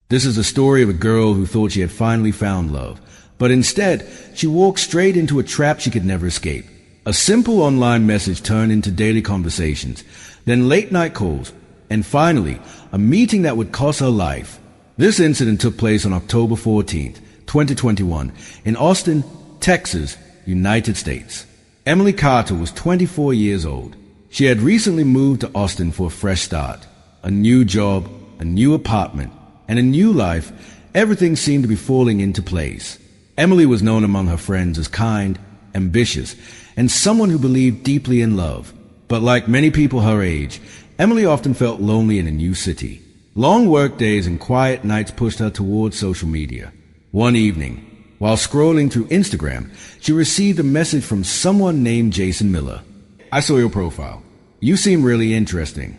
This is the story of a girl who thought she had finally found love, but instead, she walked straight into a trap she could never escape. A simple online message turned into daily conversations, then late-night calls, and finally, a meeting that would cost her life. This incident took place on October 14th, 2021, in Austin, Texas, United States. Emily Carter was 24 years old. She had recently moved to Austin for a fresh start. A new job, a new apartment, and a new life. Everything seemed to be falling into place. Emily was known among her friends as kind, ambitious, and someone who believed deeply in love. But like many people her age, Emily often felt lonely in a new city. Long work days and quiet nights pushed her towards social media. One evening, while scrolling through Instagram, she received a message from someone named Jason Miller. "I saw your profile. You seem really interesting."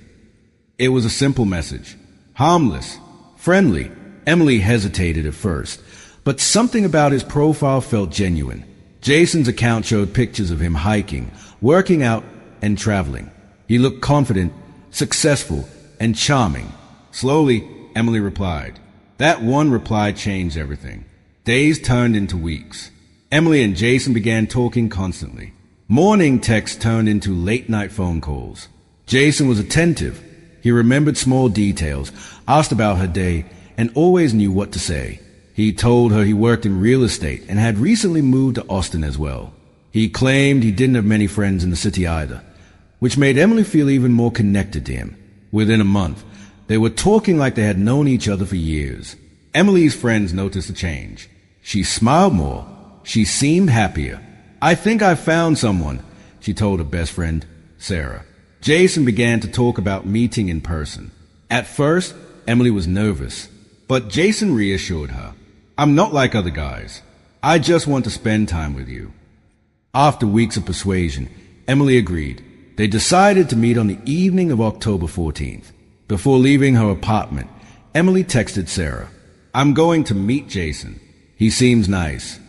It was a simple message. Harmless, friendly. Emily hesitated at first, but something about his profile felt genuine. Jason's account showed pictures of him hiking, working out, and traveling. He looked confident, successful, and charming. Slowly, Emily replied. That one reply changed everything. Days turned into weeks. Emily and Jason began talking constantly. Morning texts turned into late-night phone calls. Jason was attentive. He remembered small details, asked about her day, and always knew what to say. He told her he worked in real estate and had recently moved to Austin as well. He claimed he didn't have many friends in the city either, which made Emily feel even more connected to him. Within a month, they were talking like they had known each other for years. Emily's friends noticed a change. She smiled more. She seemed happier. "I think I found someone," she told her best friend, Sarah. Jason began to talk about meeting in person. At first, Emily was nervous, but Jason reassured her. "I'm not like other guys. I just want to spend time with you." After weeks of persuasion, Emily agreed. They decided to meet on the evening of October 14th. Before leaving her apartment, Emily texted Sarah, "I'm going to meet Jason. He seems nice."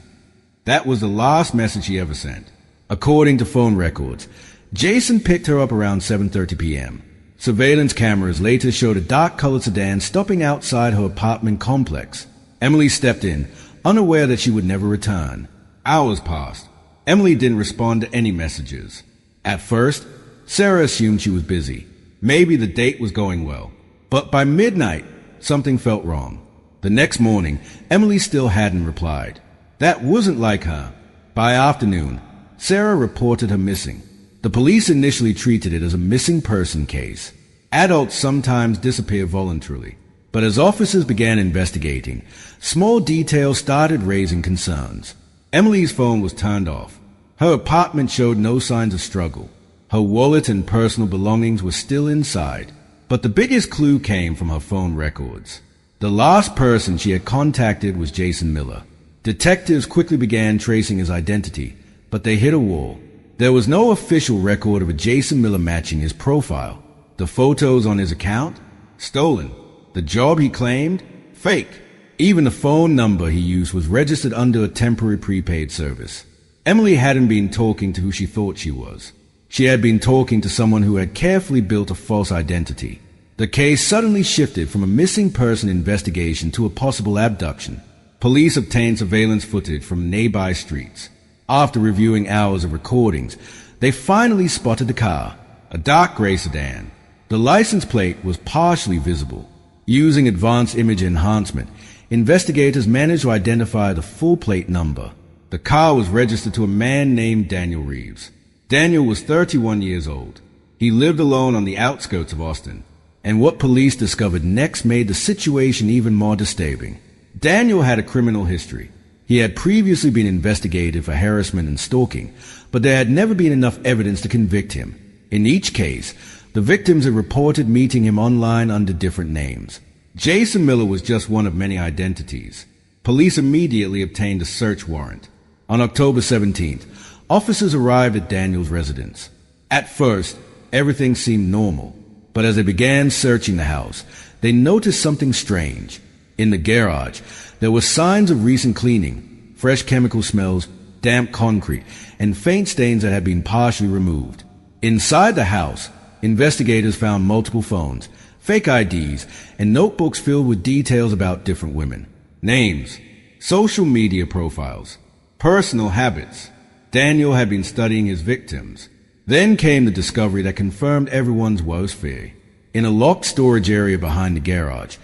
That was the last message she ever sent. According to phone records, Jason picked her up around 7:30 p.m. Surveillance cameras later showed a dark-colored sedan stopping outside her apartment complex. Emily stepped in, unaware that she would never return. Hours passed. Emily didn't respond to any messages. At first, Sarah assumed she was busy. Maybe the date was going well. But by midnight, something felt wrong. The next morning, Emily still hadn't replied. That wasn't like her. By afternoon, Sarah reported her missing. The police initially treated it as a missing person case. Adults sometimes disappear voluntarily. But as officers began investigating, small details started raising concerns. Emily's phone was turned off. Her apartment showed no signs of struggle. Her wallet and personal belongings were still inside. But the biggest clue came from her phone records. The last person she had contacted was Jason Miller. Detectives quickly began tracing his identity, but they hit a wall. There was no official record of a Jason Miller matching his profile. The photos on his account? Stolen. The job he claimed? Fake. Even the phone number he used was registered under a temporary prepaid service. Emily hadn't been talking to who she thought she was. She had been talking to someone who had carefully built a false identity. The case suddenly shifted from a missing person investigation to a possible abduction. Police obtained surveillance footage from nearby streets. After reviewing hours of recordings, they finally spotted the car, a dark gray sedan. The license plate was partially visible. Using advanced image enhancement, investigators managed to identify the full plate number. The car was registered to a man named Daniel Reeves. Daniel was 31 years old. He lived alone on the outskirts of Austin. And what police discovered next made the situation even more disturbing. Daniel had a criminal history. He had previously been investigated for harassment and stalking, but there had never been enough evidence to convict him. In each case, the victims had reported meeting him online under different names. Jason Miller was just one of many identities. Police immediately obtained a search warrant. On October 17th, officers arrived at Daniel's residence. At first, everything seemed normal, but as they began searching the house, they noticed something strange. In the garage, there were signs of recent cleaning, fresh chemical smells, damp concrete, and faint stains that had been partially removed. Inside the house, investigators found multiple phones, fake IDs, and notebooks filled with details about different women. Names, social media profiles, personal habits. Daniel had been studying his victims. Then came the discovery that confirmed everyone's worst fear. In a locked storage area behind the garage,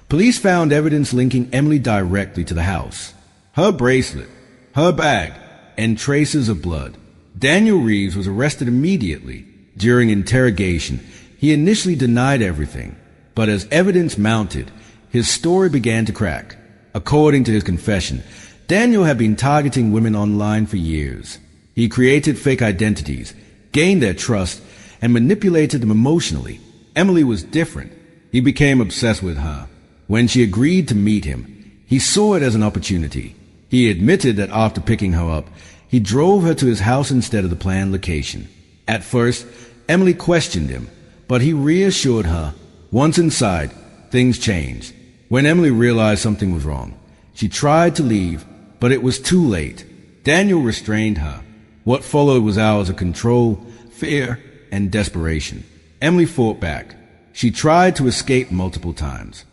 police found evidence linking Emily directly to the house. Her bracelet, her bag, and traces of blood. Daniel Reeves was arrested immediately. During interrogation, he initially denied everything, but as evidence mounted, his story began to crack. According to his confession, Daniel had been targeting women online for years. He created fake identities, gained their trust, and manipulated them emotionally. Emily was different. He became obsessed with her. When she agreed to meet him, he saw it as an opportunity. He admitted that after picking her up, he drove her to his house instead of the planned location. At first, Emily questioned him, but he reassured her. Once inside, things changed. When Emily realized something was wrong, she tried to leave, but it was too late. Daniel restrained her. What followed was hours of control, fear, and desperation. Emily fought back. She tried to escape multiple times,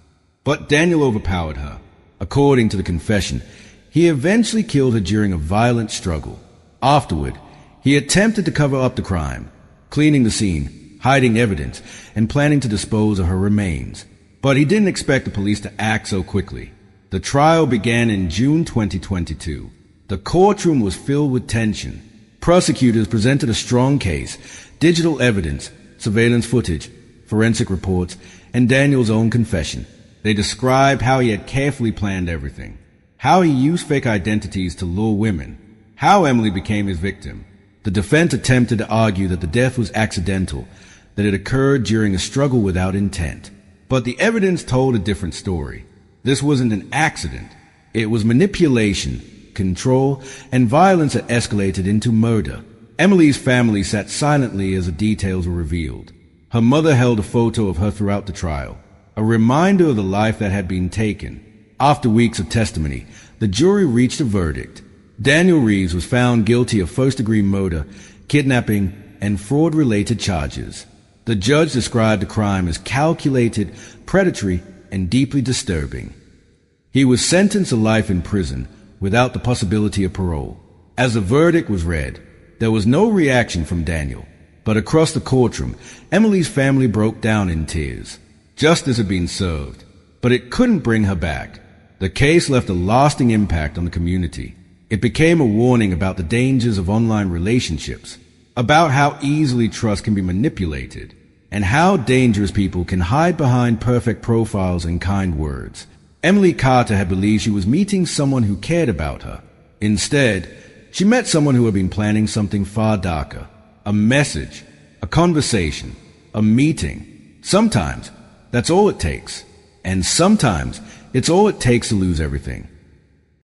but Daniel overpowered her. According to the confession, he eventually killed her during a violent struggle. Afterward, he attempted to cover up the crime, cleaning the scene, hiding evidence, and planning to dispose of her remains. But he didn't expect the police to act so quickly. The trial began in June 2022. The courtroom was filled with tension. Prosecutors presented a strong case, digital evidence, surveillance footage, forensic reports, and Daniel's own confession. They described how he had carefully planned everything, how he used fake identities to lure women, how Emily became his victim. The defense attempted to argue that the death was accidental, that it occurred during a struggle without intent. But the evidence told a different story. This wasn't an accident. It was manipulation, control, and violence that escalated into murder. Emily's family sat silently as the details were revealed. Her mother held a photo of her throughout the trial, a reminder of the life that had been taken. After weeks of testimony, the jury reached a verdict. Daniel Reeves was found guilty of first-degree murder, kidnapping, and fraud-related charges. The judge described the crime as calculated, predatory, and deeply disturbing. He was sentenced to life in prison without the possibility of parole. As the verdict was read, there was no reaction from Daniel, but across the courtroom, Emily's family broke down in tears. Justice had been served, but it couldn't bring her back. The case left a lasting impact on the community. It became a warning about the dangers of online relationships, about how easily trust can be manipulated, and how dangerous people can hide behind perfect profiles and kind words. Emily Carter had believed she was meeting someone who cared about her. Instead, she met someone who had been planning something far darker. A message, a conversation, a meeting. Sometimes, that's all it takes. And sometimes, it's all it takes to lose everything.